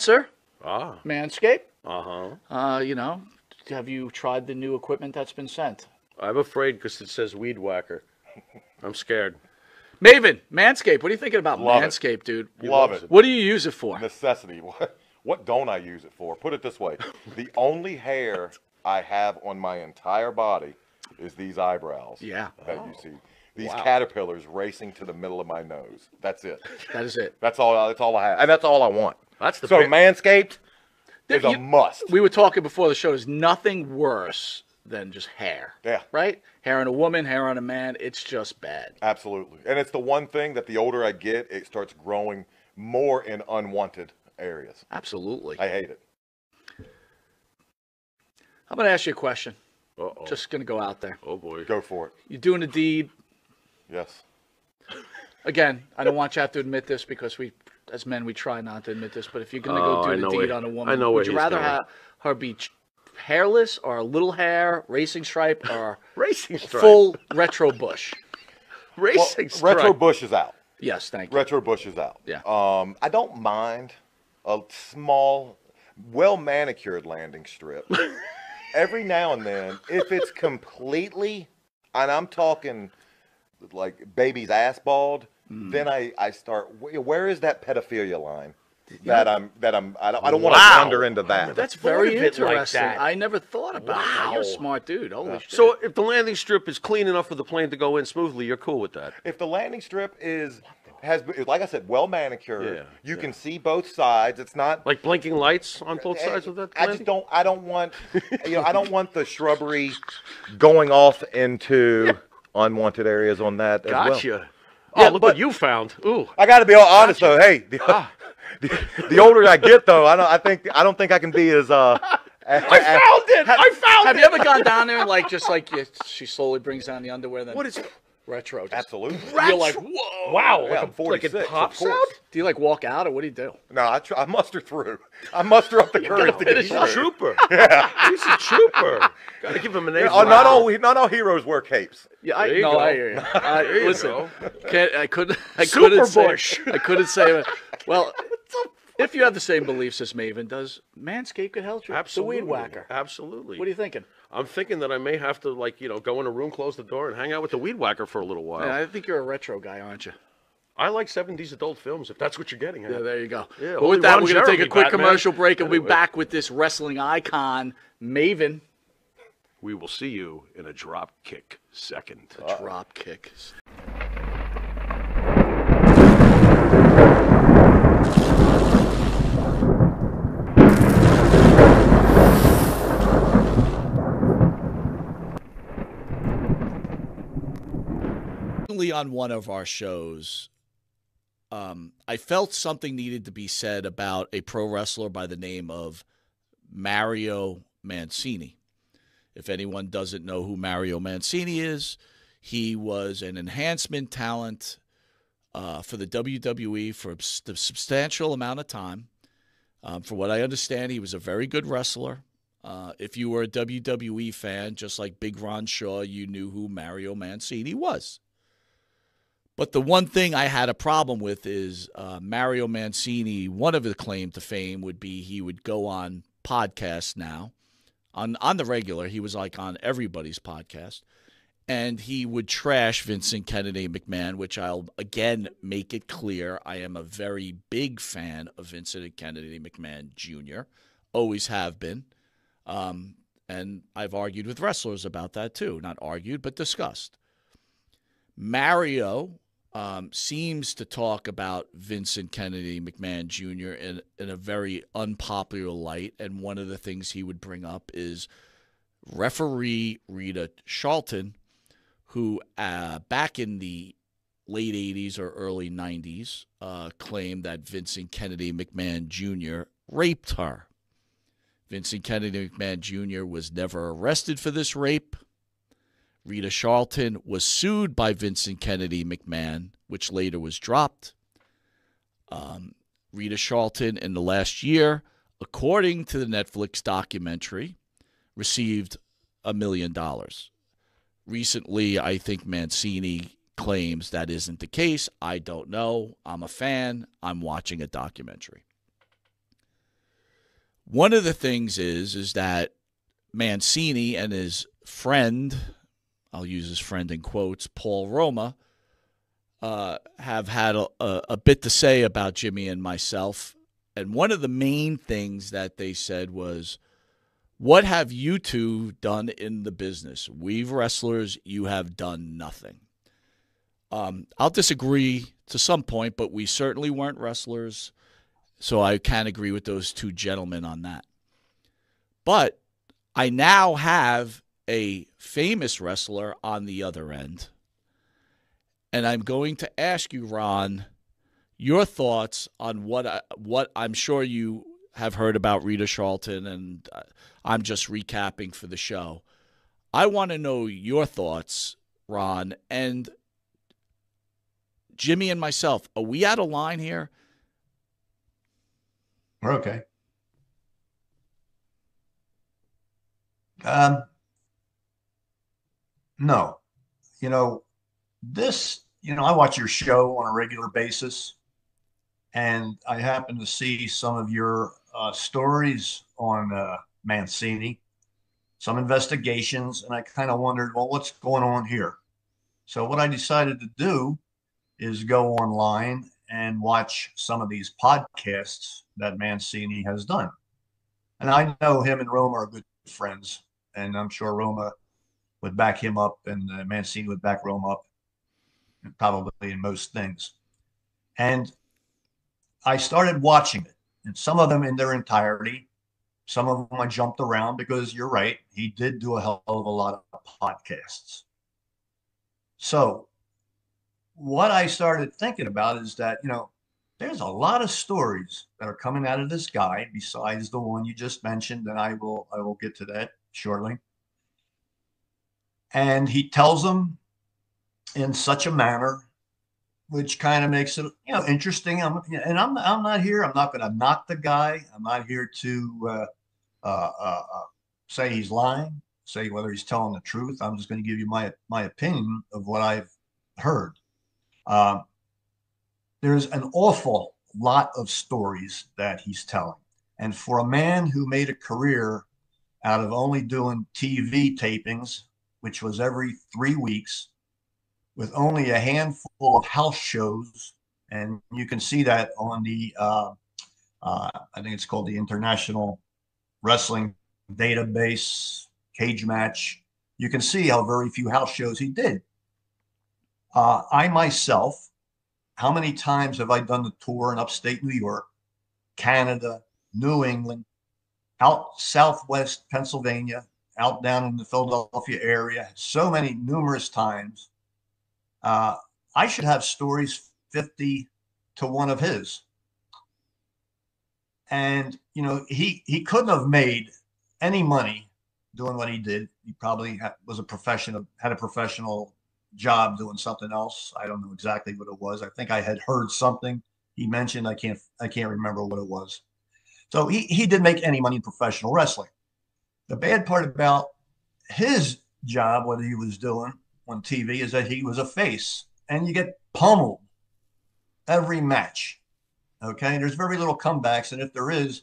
Sir, Ah. Manscaped. Uh-huh. You know, have you tried the new equipment that's been sent? I'm afraid because it says weed whacker. I'm scared. Maven, Manscaped. What are you thinking about Love it. Manscaped, dude? Love it. What do you use it for? Necessity. What don't I use it for? Put it this way. The only hair I have on my entire body is these eyebrows. Yeah. That you see. These Wow. caterpillars racing to the middle of my nose. That's it. That is it. That's all I have. And that's all I want. That's the So big- Manscaped is a You- must. We were talking before the show. There's nothing worse than just hair. Yeah. Right? Hair on a woman, hair on a man. It's just bad. Absolutely. And it's the one thing that the older I get, it starts growing more in unwanted areas. Absolutely. I hate it. I'm going to ask you a question. Uh-oh. Just going to go out there. Oh, boy. Go for it. You're doing a deed. Yes. Again, I don't want you to have to admit this because we, as men, we try not to admit this. But if you're going to Oh, go I do know the deed where- on a woman, I know where would you he's rather going. have her be hairless or a little hair, racing stripe, or Racing stripe. full retro bush? Well, Racing stripe. Retro Bush is out. Yes, thank you. Retro Bush is out. Yeah. I don't mind a small, well manicured landing strip. Every now and then, if it's completely, and I'm talking like baby's ass bald, then I start. Where is that pedophilia line? I don't want to Wow. wander into that. That's thought very of it like interesting. that. I never thought about that. You're a Wow. smart dude. Holy shit. So if the landing strip is clean enough for the plane to go in smoothly, you're cool with that? If the landing strip has, like I said, well manicured, Yeah, you can see both sides. It's not Like blinking lights on both sides of that I landing? just don't. I don't want. I don't want the shrubbery going off into unwanted areas on that as well. Gotcha. Yeah, Oh, look but- what you found. Ooh. I got to be all honest though. Hey, the older I get though, I don't think I can be as I found it! I found have it! you ever gone down there and she slowly brings down the underwear? Then What is retro? Just, Absolutely. You're like, whoa. Wow, Yeah, I'm like it 46, of pops course. out? Do you like walk out or what do you do? No, I muster through. I muster up the courage to get He's through. a trooper. He's a trooper. Gotta give him an A. Not all heroes wear capes. Yeah, There you go. I hear you. There you Listen, go. I couldn't Super say. Bush. I couldn't say it. Well, if you have the same beliefs as Maven does, Manscaped could help you. Absolutely. The weed whacker. Absolutely. What are you thinking? I'm thinking that I may have to, go in a room, close the door, and hang out with the weed whacker for a little while. Yeah, I think you're a retro guy, aren't you? I like 70s adult films, if that's what you're getting at. Yeah, there you go. Yeah, But only with that, Ron we're going to take a Jeremy, quick Batman. commercial break and we'll be Anyway. back with this wrestling icon, Maven. We will see you in a drop kick second. Drop kick. On one of our shows, I felt something needed to be said about a pro wrestler by the name of Mario Mancini. If anyone doesn't know who Mario Mancini is, he was an enhancement talent for the WWE for a substantial amount of time. From what I understand, he was a very good wrestler. If you were a WWE fan, just like Big Ron Shaw, you knew who Mario Mancini was. But the one thing I had a problem with is Mario Mancini, one of his claim to fame would be he would go on podcasts now. On the regular, he was like on everybody's podcast. And he would trash Vincent Kennedy McMahon, which I'll, again, make it clear. I am a very big fan of Vincent Kennedy McMahon Jr., always have been. And I've argued with wrestlers about that too. Not argued, but discussed. Mario seems to talk about Vincent Kennedy McMahon Jr. in a very unpopular light, and one of the things he would bring up is referee Rita Charlton, who back in the late 80s or early 90s claimed that Vincent Kennedy McMahon Jr. raped her. Vincent Kennedy McMahon Jr. was never arrested for this rape. Rita Charlton was sued by Vincent Kennedy McMahon, which later was dropped. Rita Charlton, in the last year, according to the Netflix documentary, received $1 million. Recently, I think Mancini claims that isn't the case. I don't know. I'm a fan. I'm watching a documentary. One of the things is that Mancini and his friend, I'll use his friend in quotes, Paul Roma, have had a bit to say about Jimmy and myself. And one of the main things that they said was, what have you two done in the business? We've wrestlers, you have done nothing. I'll disagree to some point, but we certainly weren't wrestlers, so I can agree with those two gentlemen on that. But I now have a famous wrestler on the other end, and I'm going to ask you, Ron, your thoughts on what I'm sure you have heard about Rita Charlton, and I'm just recapping for the show. I want to know your thoughts, Ron, and Jimmy and myself. Are we out of line here? We're okay. No, I watch your show on a regular basis, and I happen to see some of your stories on Mancini, some investigations, and I kind of wondered, well, what's going on here? So what I decided to do is go online and watch some of these podcasts that Mancini has done. And I know him and Roma are good friends, and I'm sure Roma would back him up, and Mancini would back Roma up, and probably in most things. And I started watching it, and some of them in their entirety. Some of them I jumped around because you're right, he did do a hell of a lot of podcasts. So what I started thinking about is that, there's a lot of stories that are coming out of this guy besides the one you just mentioned, and I will get to that shortly. And he tells them in such a manner which kind of makes it, interesting. I'm not here. I'm not going to knock the guy. I'm not here to say he's lying, say whether he's telling the truth. I'm just going to give you my opinion of what I've heard. There's an awful lot of stories that he's telling. And for a man who made a career out of only doing TV tapings, which was every 3 weeks, with only a handful of house shows, and you can see that on the, I think it's called the International Wrestling Database Cage Match. You can see how very few house shows he did. I myself, how many times have I done the tour in upstate New York, Canada, New England, out southwest Pennsylvania, out down in the Philadelphia area, so many numerous times. I should have stories 50 to 1 of his. And, he couldn't have made any money doing what he did. He probably had a professional job doing something else. I don't know exactly what it was. I think I had heard something he mentioned. I can't remember what it was. So he didn't make any money in professional wrestling. The bad part about his job, what he was doing on TV, is that he was a face, and you get pummeled every match. Okay, there's very little comebacks, and if there is,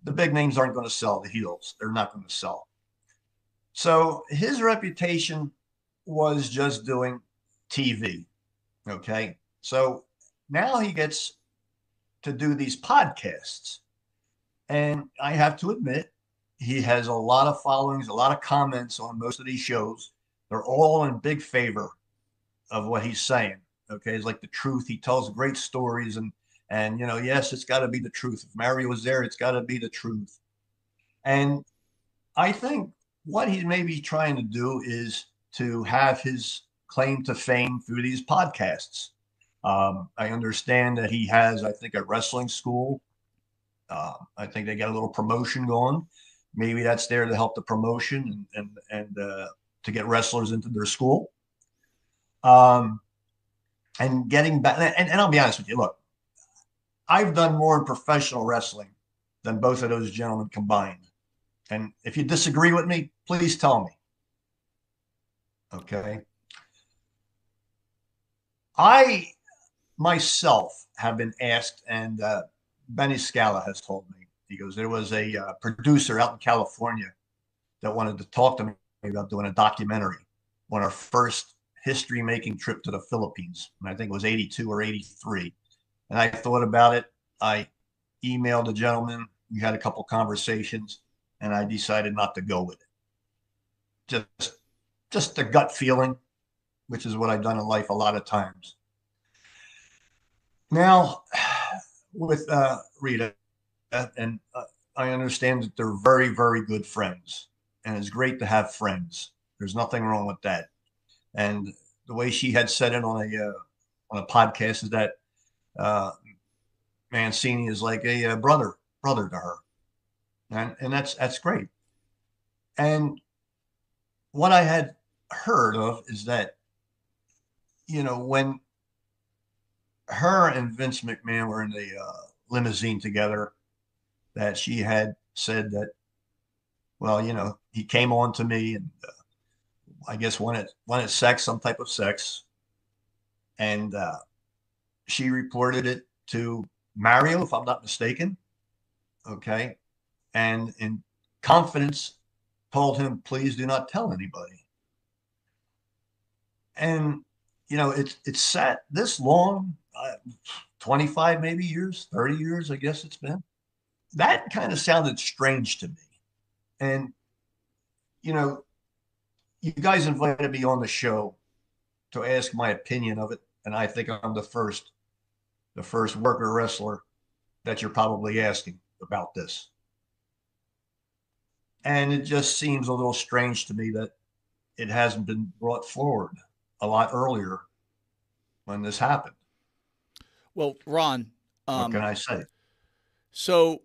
the big names aren't going to sell. The heels, they're not going to sell. So his reputation was just doing TV. Okay, so now he gets to do these podcasts, and I have to admit, he has a lot of followings, a lot of comments on most of these shows. They're all in big favor of what he's saying. Okay, it's like the truth. He tells great stories, and yes, it's got to be the truth. If Mario was there, it's got to be the truth. And I think what he's maybe trying to do is to have his claim to fame through these podcasts. I understand that he has, I think, a wrestling school. I think they got a little promotion going. Maybe that's there to help the promotion and to get wrestlers into their school. And getting back, and I'll be honest with you, look, I've done more in professional wrestling than both of those gentlemen combined. And if you disagree with me, please tell me. Okay. I myself have been asked, and Benny Scala has told me, He goes, there was a producer out in California that wanted to talk to me about doing a documentary on our first history-making trip to the Philippines. And I think it was 82 or 83. And I thought about it. I emailed the gentleman. We had a couple conversations, and I decided not to go with it. Just a gut feeling, which is what I've done in life a lot of times. Now, with Rita, and I understand that they're very, very good friends, and it's great to have friends. There's nothing wrong with that. And the way she had said it on a podcast is that Mancini is like a brother to her, and that's great. And what I had heard of is that, you know, when her and Vince McMahon were in the limousine together, that she had said that, well, you know, he came on to me and I guess wanted sex, some type of sex. And she reported it to Mario, if I'm not mistaken. Okay. And in confidence told him, please do not tell anybody. And, you know, it's sat this long, 25 maybe years, 30 years, I guess it's been. That kind of sounded strange to me. And, you know, you guys invited me on the show to ask my opinion of it. And I think I'm the first worker wrestler that you're probably asking about this. And it just seems a little strange to me that it hasn't been brought forward a lot earlier when this happened. Well, Ron, what can I say? So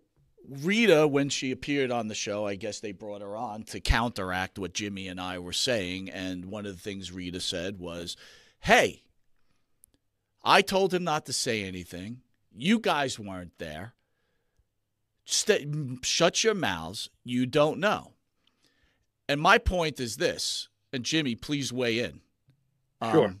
Rita, when she appeared on the show, I guess they brought her on to counteract what Jimmy and I were saying. And one of the things Rita said was, hey, I told him not to say anything. You guys weren't there. Shut your mouths. You don't know. And my point is this, and Jimmy, please weigh in. Sure.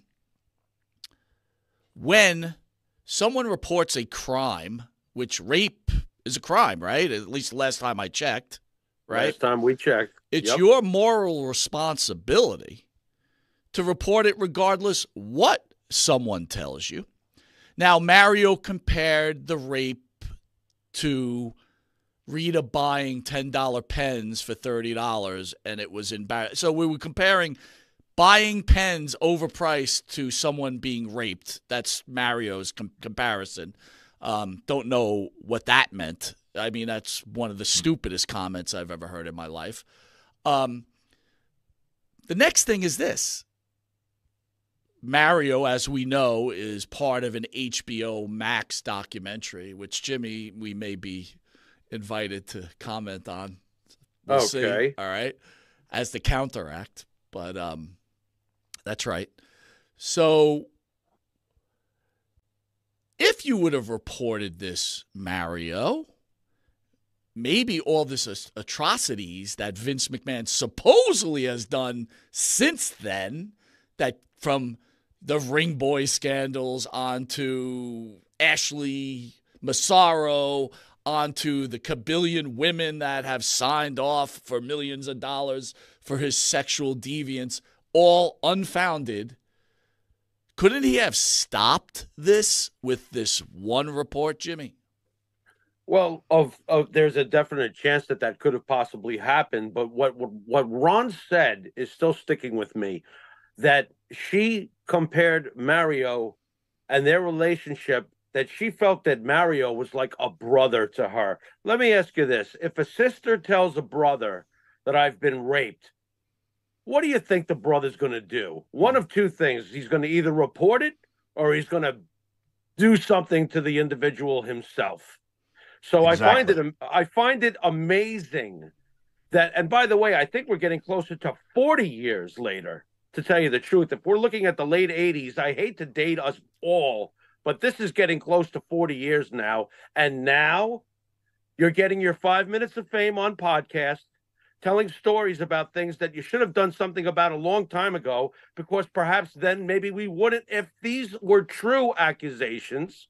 When someone reports a crime, which rape is a crime, right? At least the last time I checked, right? Last time we checked. It's your moral responsibility to report it regardless what someone tells you. Now, Mario compared the rape to Rita buying $10 pens for $30, and it was embarrassing. So we were comparing buying pens overpriced to someone being raped. That's Mario's comparison. Don't know what that meant. I mean, that's one of the stupidest comments I've ever heard in my life. The next thing is this. Mario, as we know, is part of an HBO Max documentary, which, Jimmy, we may be invited to comment on. We'll see. All right. As the counteract. But that's right. So if you would have reported this, Mario, maybe all this atrocities that Vince McMahon supposedly has done since then, that from the Ring Boy scandals onto Ashley Massaro, onto the kabillion women that have signed off for millions of dollars for his sexual deviance, all unfounded. Couldn't he have stopped this with this one report, Jimmy? Well, there's a definite chance that could have possibly happened. But what Ron said is still sticking with me, that she compared Mario and their relationship, that she felt that Mario was like a brother to her. Let me ask you this. If a sister tells a brother that I've been raped, what do you think the brother's going to do? One of two things. He's going to either report it or he's going to do something to the individual himself. So exactly. I find it amazing that, and by the way, I think we're getting closer to 40 years later, to tell you the truth. If we're looking at the late 80s, I hate to date us all, but this is getting close to 40 years now. And now you're getting your 5 minutes of fame on podcast, telling stories about things that you should have done something about a long time ago, because perhaps then maybe we wouldn't, if these were true accusations,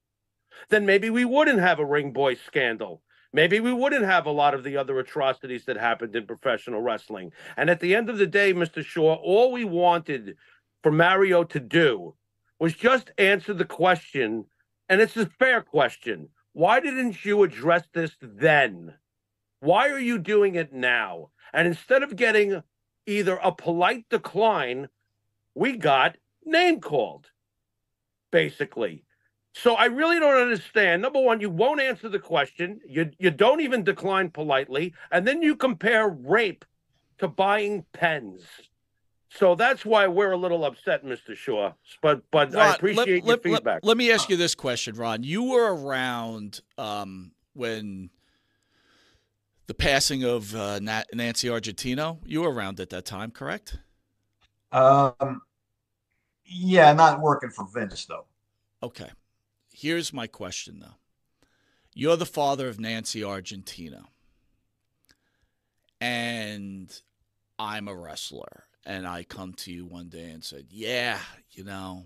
then maybe we wouldn't have a Ring Boy scandal. maybe we wouldn't have a lot of the other atrocities that happened in professional wrestling. And at the end of the day, Mr. Shaw, all we wanted for Mario to do was just answer the question, and it's a fair question. Why didn't you address this then? Why are you doing it now? And instead of getting either a polite decline, we got name called, basically. So I really don't understand. Number one, you won't answer the question. You don't even decline politely. And then you compare rape to buying pens. So that's why we're a little upset, Mr. Shaw. But Ron, I appreciate your feedback. Let me ask you this question, Ron. You were around when the passing of Nancy Argentino. You were around at that time, correct? Yeah, not working for Vince, though. Okay. Here's my question, though. You're the father of Nancy Argentino, and I'm a wrestler, and I come to you one day and said, yeah, I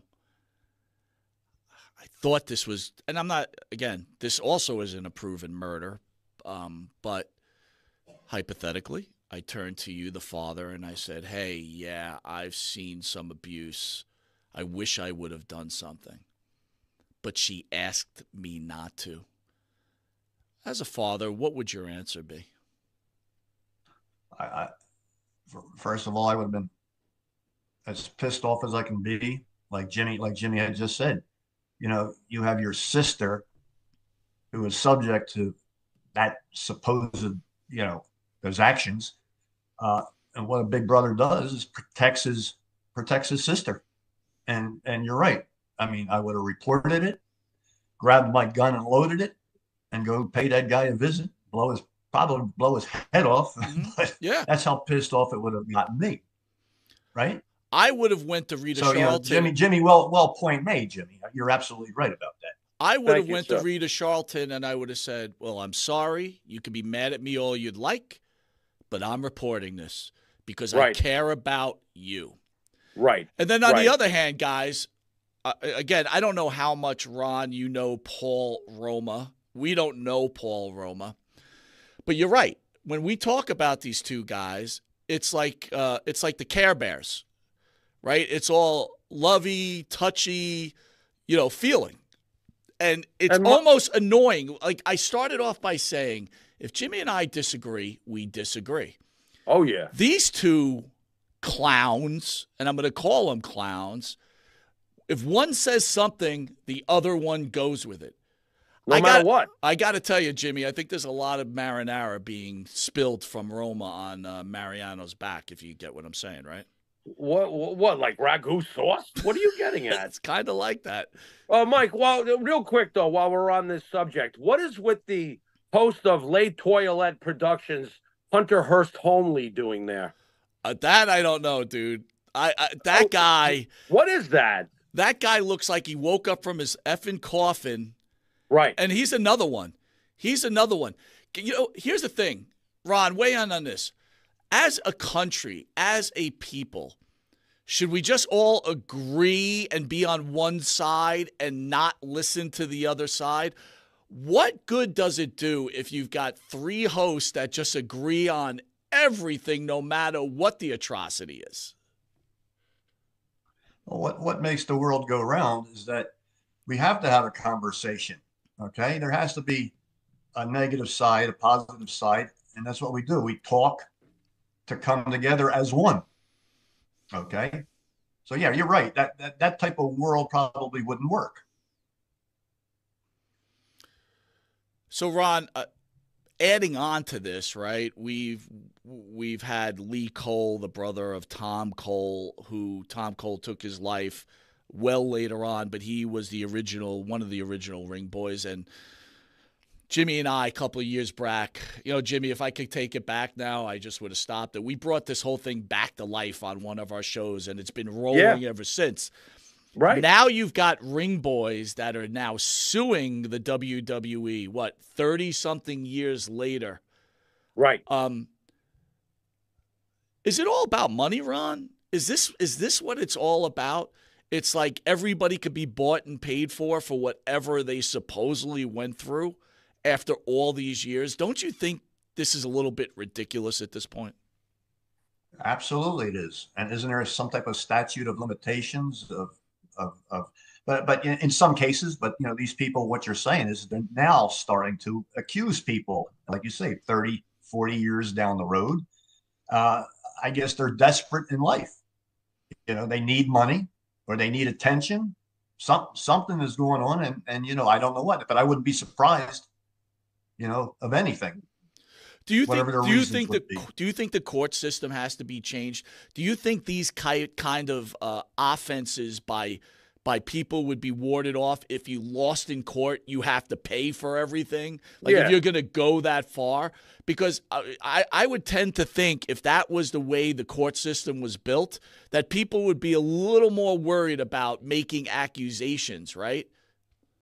thought this was, and I'm not, again, this also isn't a proven murder, but hypothetically, I turned to you, the father, and I said, hey, yeah, I've seen some abuse. I wish I would have done something. But she asked me not to. As a father, what would your answer be? First of all, I would have been as pissed off as I can be. Like Jimmy had just said, you have your sister who is subject to that supposed, those actions. And what a big brother does is protects his sister. And you're right. I mean, I would have reported it, grabbed my gun and loaded it, and go pay that guy a visit, probably blow his head off. Mm-hmm. But yeah, that's how pissed off it would have gotten me, right? I would have went to Rita Charlton. Jimmy, well point made, Jimmy. You're absolutely right about that. I would have went to Rita Charlton and I would have said, well, I'm sorry. You can be mad at me all you'd like, but I'm reporting this because I care about you. Right. And then on the other hand, guys, again, I don't know how much, Ron, you know Paul Roma. We don't know Paul Roma. But you're right. When we talk about these two guys, it's like the Care Bears, right? It's all lovey, touchy, feeling. And it's almost annoying. Like I started off by saying, if Jimmy and I disagree, we disagree. Oh, yeah. These two clowns, and I'm going to call them clowns, if one says something, the other one goes with it. No matter what. I got to tell you, Jimmy, I think there's a lot of marinara being spilled from Roma on Mariano's back, if you get what I'm saying, right? What, like ragu sauce? What are you getting at? It's kind of like that. Mike, well, real quick, though, while we're on this subject, what is with the host of Les Toilettes Productions, Hunter Hearst Holmley, doing there? That I don't know, dude. That guy. What is that? That guy looks like he woke up from his effing coffin. Right. And he's another one. Here's the thing, Ron, weigh in on this. As a country, as a people, should we just all agree and be on one side and not listen to the other side? What good does it do if you've got three hosts that just agree on everything, no matter what the atrocity is? Well, what makes the world go round is that we have to have a conversation. Okay, there has to be a negative side, a positive side, and that's what we do. We talk to come together as one. Okay, so yeah, you're right. That type of world probably wouldn't work. So, Ron, adding on to this, right? We've had Lee Cole, the brother of Tom Cole, who Tom Cole took his life well later on, but he was one of the original Ring Boys. And Jimmy and I, a couple of years back, Jimmy, if I could take it back now, I just would have stopped it. We brought this whole thing back to life on one of our shows, and it's been rolling ever since. Right. Now you've got Ring Boys that are now suing the WWE, 30-something years later. Right. Is it all about money, Ron? Is this what it's all about? It's like everybody could be bought and paid for whatever they supposedly went through, after all these years. Don't you think this is a little bit ridiculous at this point? Absolutely, it is. And isn't there some type of statute of limitations but in some cases, but these people, what you're saying is they're now starting to accuse people, like you say, 30, 40 years down the road. I guess they're desperate in life. They need money or they need attention. Something is going on, and I don't know what, but I wouldn't be surprised, of anything. Do you whatever think? their reasons would be. Do you think the court system has to be changed? Do you think these kind of offenses by people would be warded off if you lost in court? You have to pay for everything. Like if you're going to go that far, because I would tend to think if that was the way the court system was built, that people would be a little more worried about making accusations, right?